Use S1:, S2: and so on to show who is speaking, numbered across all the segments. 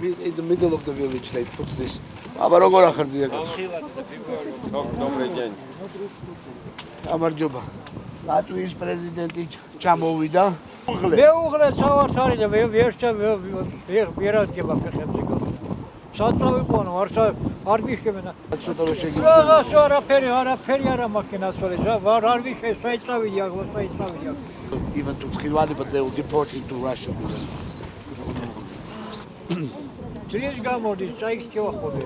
S1: in the middle of the village they put this. Aber როგორ ახერხებია?
S2: Добрый день.
S1: გამარჯობა. ლატვიის პრეზიდენტი ჩამოვიდა.
S3: მეუღლე სავარცარი და მე ვერჩა ფეხებზე გა. საწავი ყოno არ მიშკებენა.
S1: ცოტა რომ შეგიძლია.
S3: რაღაც არაფერი არა მაქინასვალი. არ ვიშე საიწავია, საიწავია.
S1: Even to Tskhiwani, but they will deport him to Russia.
S3: Წლის გამოდის, წაიქცევა ხოლმე.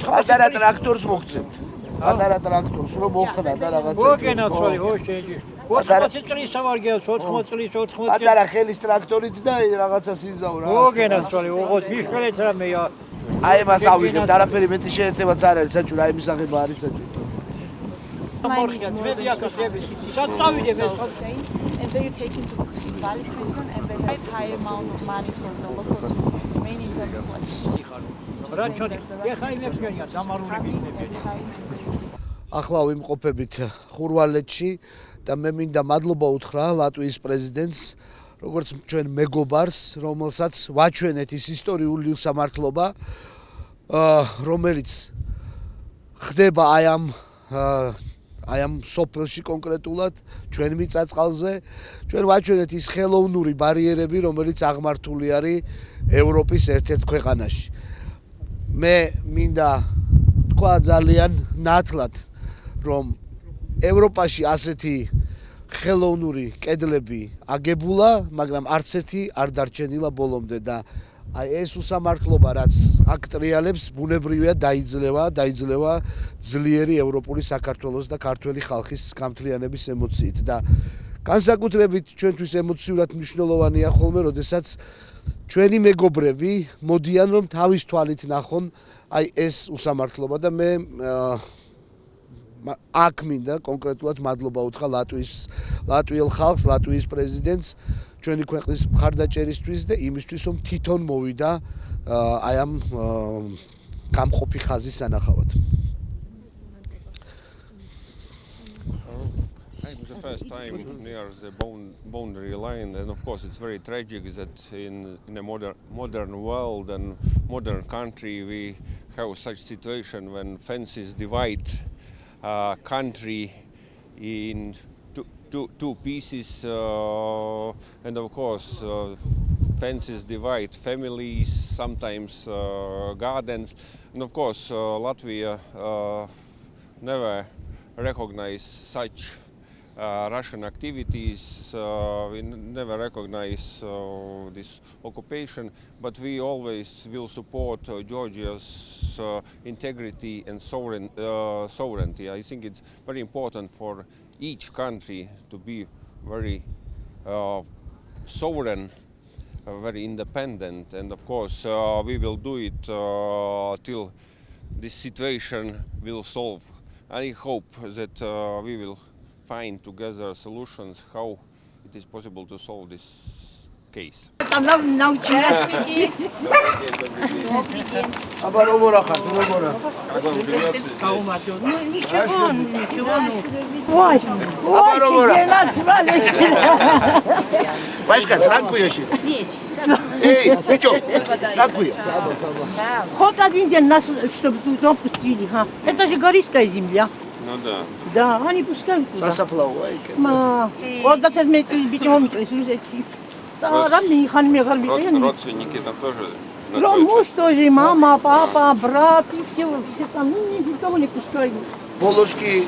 S1: პატარა ტრაქტორს მოგცემთ. პატარა ტრაქტორს რომ მოხდა და რაღაცა.
S3: მოგენაცვალი, ხო შეიჯი. 80 წლის ავარგეა, 80 წლის.
S1: პატარა ხელის ტრაქტორით და რაღაცას იზავ რა.
S3: მოგენაცვალი, ოღონდ მიშველეთ რამეა.
S1: აი მას ავიდეთ, არაფერი მეტი შეერთებაც არ არის საჭირო, აი მისაღება არის საჭირო.
S4: And they are taken to Tskhiwani prison and they have high amount of money for the locals remaining because
S1: ახლა ვიმყოფებით ხურვალეთში და მე მინდა მადლობა უთხრა ლატვიის პრეზიდენტს, როგორც ჩვენ მეგობარს, რომელსაც ვაჩვენეთ ის ისტორიული სამართლობა, რომელიც ხდება აი ამ სოფელში კონკრეტულად ჩვენ მიწაწყალზე ჩვენ ვაჩვენეთ ის ხელოვნური ბარიერები რომელიც აღმართული არის ევროპის ერთ-ერთ ქვეყანაში მე მინდა თქვა ძალიან ნათლად რომ ევროპაში ასეთი ხელოვნური კედლები აგებულა მაგრამ არც ერთი არ დარჩენილა ბოლომდე და აი ეს უსამართლობა რაც აქ ტრიალებს ბუნებრივია დაიძლევა ძლიერი ევროპული საქართველოს და ქართველი ხალხის გამთლიანების ემოციით და განსაკუთრებით ჩვენთვის ემოციურად მნიშვნელოვანია ხოლმე როდესაც ჩვენი მეგობრები მოდიან რომ თავის თვალით ნახონ აი ეს უსამართლობა და მე აქ მინდა კონკრეტულად მადლობა უთხრა ლატვიელ ხალხს, ლატვიის პრეზიდენტს ჩვენი ქვეყნის მხარდაჭერისთვის და იმისთვის რომ თვითონ მოვიდა აი ამ გამყოფი ხაზის სანახავად.
S2: It was the first time near the boundary line, and of course it's very tragic that in a modern world and modern country we have such situation when fences divide country in two pieces, and of course fences divide families, sometimes gardens, and of course Latvia never recognized such Russian activities. We never recognize this occupation, but we always will support Georgia's integrity and sovereignty. I think it's very important for each country to be very sovereign, very independent, and of course we will do it till this situation will solve. I hope that we will find together solutions how it is possible to solve this case.
S1: აბა როგორ ახართ, როგორ? აბა როგორ? Васька, tranquilo shi. Эй, бичо, tranquilo.
S5: Хоть один день нас, чтобы туда пустили, ха. Это же горийская земля.
S2: Ну да.
S5: Да, они пускают туда.
S1: Სასაფლაოა იქ.
S5: Вот это битумометры, слушайте. Да, рамни хан мне горбит.
S2: Родственники там тоже.
S5: Муж тоже, мама, папа, брат, все там, никого не пускают.
S1: ბოლოს კი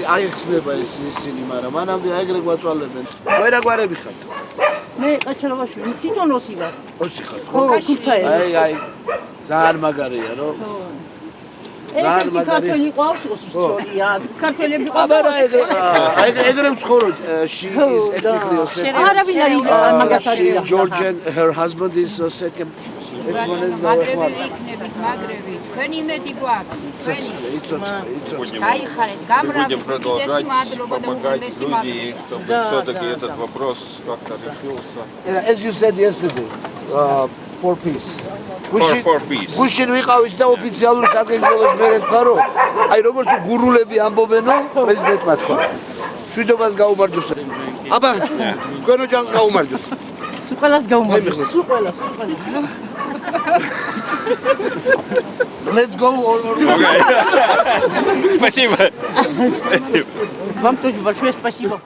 S1: აიხსნება ეს ისინი, მაგრამ მანამდე აიგრე გვაწვალებენ. ვერაგვარები ხართ?
S5: მე ყაჩარაბაში თვითონ ოსი ვარ.
S1: ოსი ხართ?
S5: ხო, ქურთაელი.
S1: აი, ძალიან მაგარია, რო.
S5: ეს ქართველი ყავს ოსი სწორია. ქართველები ყავს.
S1: აბა ეგრე ვცხოვრობ, she is ethnically Ossetian.
S5: არავინ არის მაგასარია.
S1: Georgian, her husband is Ossetian.
S2: Будем продолжать помогать Грузии, чтобы все-таки этот вопрос как-то решился.
S1: As you said yesterday, for peace.
S2: For peace.
S1: გუშინ ვიყავით და ოფიციალურ საგანგებელოს მე თქვა რომ აი როგორც გურულები ამბობენო პრეზიდენტმა თქვა. შვიდობას გაუმარჯოს. აბა, თქვენ ოჯახს გაუმარჯოს.
S5: სულ ყველას გაუმართლე. სულ ყველას.
S1: Let's go.
S2: Спасибо.
S5: Вам тоже большое спасибо.